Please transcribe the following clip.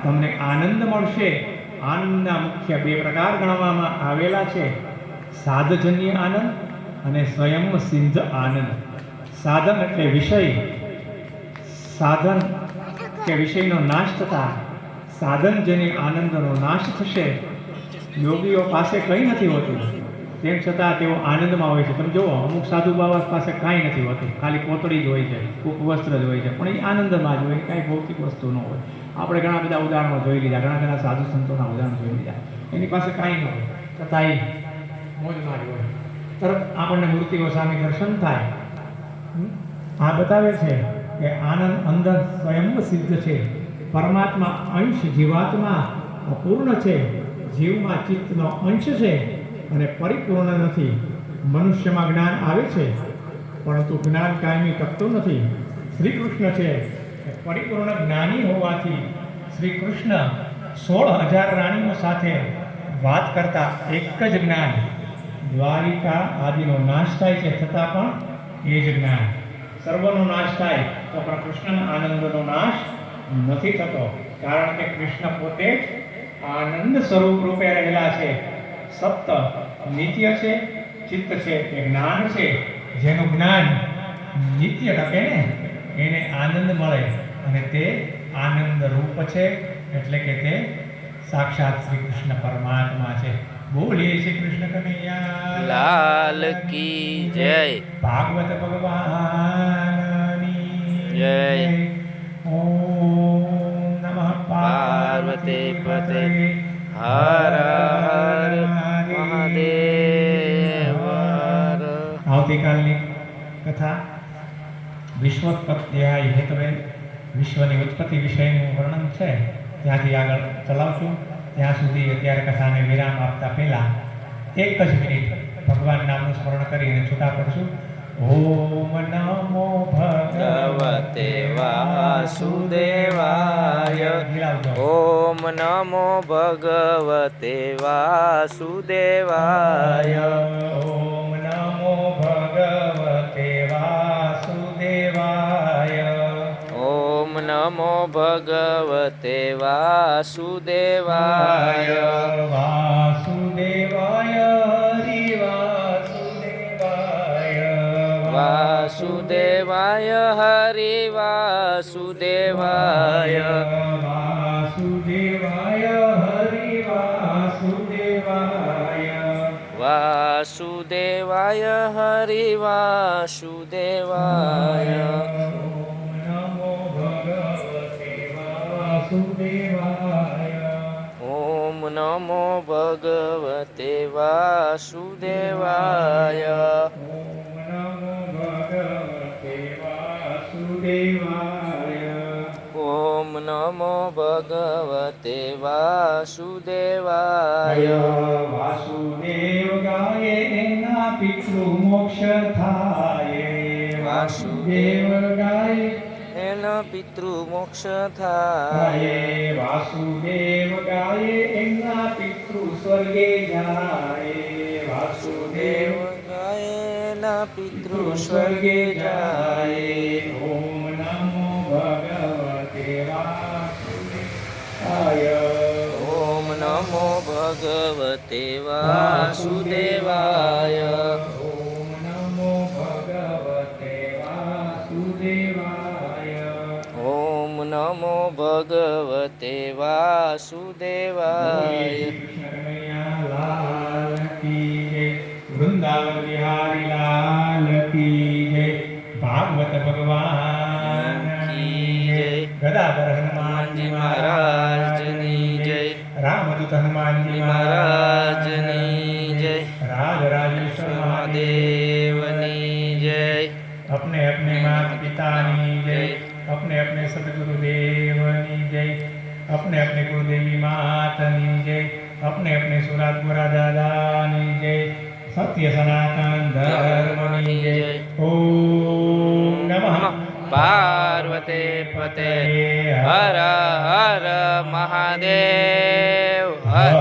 તમને આનંદ મળશે. આનંદના મુખ્ય બે પ્રકાર ગણવામાં આવેલા છે, સાધજન્ય આનંદ અને સ્વયં સિદ્ધ આનંદ. સાધન એટલે વિષય, સાધન કે વિષયનો નાશ થતા સાધનજન્ય આનંદનો નાશ થશે. યોગીઓ પાસે કંઈ નથી હોતું, તેમ છતાં તેઓ આનંદમાં હોય છે. તમે જુઓ, અમુક સાધુ બાબા પાસે કાંઈ નથી હોતું, ખાલી કોતડી જ હોય છે, ઉપવસ્ત્ર જ હોય છે, પણ એ આનંદમાં જ હોય, કાંઈ ભૌતિક વસ્તુ ન હોય. આપણે ઘણા બધા ઉદાહરણો જોઈ લીધા, ઘણા સાધુ સંતોના ઉદાહરણો જોઈ લીધા. એની પાસે કાંઈ ન હોય, છતાં એ મોજમાં જ હોય. તરત આપણને મૂર્તિઓ સામે દર્શન થાય. આ બતાવે છે કે આનંદ અંદર સ્વયં સિદ્ધ છે. પરમાત્મા અંશ જીવાત્મા અપૂર્ણ છે, જીવમાં ચિત્તનો અંશ છે અને પરિપૂર્ણ નથી. મનુષ્યમાં જ્ઞાન આવે છે, પરંતુ જ્ઞાન કાયમી ટકતું નથી. શ્રી કૃષ્ણ છે પરિપૂર્ણ જ્ઞાની હોવાથી શ્રી કૃષ્ણ 16,000 રાણીઓ સાથે વાત કરતા એક જ જ્ઞાન. દ્વારિકા આદિનો નાશ થાય છે, છતાં પણ એ જ જ્ઞાન. સર્વનો નાશ થાય તો પણ કૃષ્ણના આનંદનો નાશ નથી થતો, કારણ કે કૃષ્ણ પોતે જ આનંદ સ્વરૂપ રૂપે રહેલા છે. સપ્ત નિત્ય છે, ચિત્ત છે, એ જ્ઞાન છે. જેનું જ્ઞાન નિત્ય ટકે ને એને આનંદ મળે, અને તે આનંદ રૂપ છે, એટલે કે તે સાક્ષાત શ્રી કૃષ્ણ પરમાત્મા છે. બોલીએ શ્રી કૃષ્ણ કનૈયા લાલ કી જય. ભાગવત ભગવાનની જય. ઓમ નમઃ પાર્વતી પતે હર હર મહાદેવ. આવતીકાલની કથા વિશ્વોત્પત્ત્યાય હેતવે, વિશ્વની ઉત્પત્તિ વિષયનું વર્ણન છે, ત્યાંથી આગળ ચલાવશું. ત્યાં સુધી અત્યારે કથાને વિરામ આપતા પહેલા એક જ મિનિટ ભગવાન નામનું સ્મરણ કરીને છૂટા પડશું. ઓમ નમો ભગવતે વાસુદેવાય. ઓમ નમો ભગવતે વાસુદેવાય. ઓમ નમો ભગવતે વાસુદેવાય. ઓમ નમો ભગવતે વાસુદેવાય. વાસુદેવાય હરિ વાસુદેવાય. વાસુદેવાય હરિ વાસુદેવાય. વાસુદેવાય હરિ વાસુદેવાય. વાસુદેવાય હરિ વાસુદેવાય. ઓમ નમો ભગવતે વાસુદેવાય. ઓમ નમો ભગવતે વાસુદેવાય. વાસુદેવ ગાયે એના પિતૃ મોક્ષ થાય. વાસુદેવ ગાયે એનો પિતૃ મોક્ષ થાય. વાસુદેવ ગાયે એના પિતૃ સ્વર્ગે જાય. વાસુદેવ ગાય એના પિતૃ સ્વર્ગે જાય. ઓમ નમો ભગવતે વાસુદેવાય. ઓમ નમો ભગવતે વાસુદેવાય. ઓમ નમો ભગવતે વાસુદેવાય. ઓમ નમો ભગવતે વાસુદેવાય. લાલ કી જય. વૃંદાવન બિહારી લાલ કી જય. ભાગવત ભગવાન કી જય. ગદાધર હનુમાનજી મહારાજની જય. રામદૂત હનુમાનજી મહારાજની જય. राजराजेश्वर महादेवनी जय. अपने अपने माता पितानी जय. अपने अपने सदगुरुदेवनी जय. अपने अपने गुरुदेवी मातनी जय. अपने अपने सुरातपुरा दादानी जय. सत्य सनातन धर्मनी जय. ओम नमः पार्वते पते हर हर महादेव. हर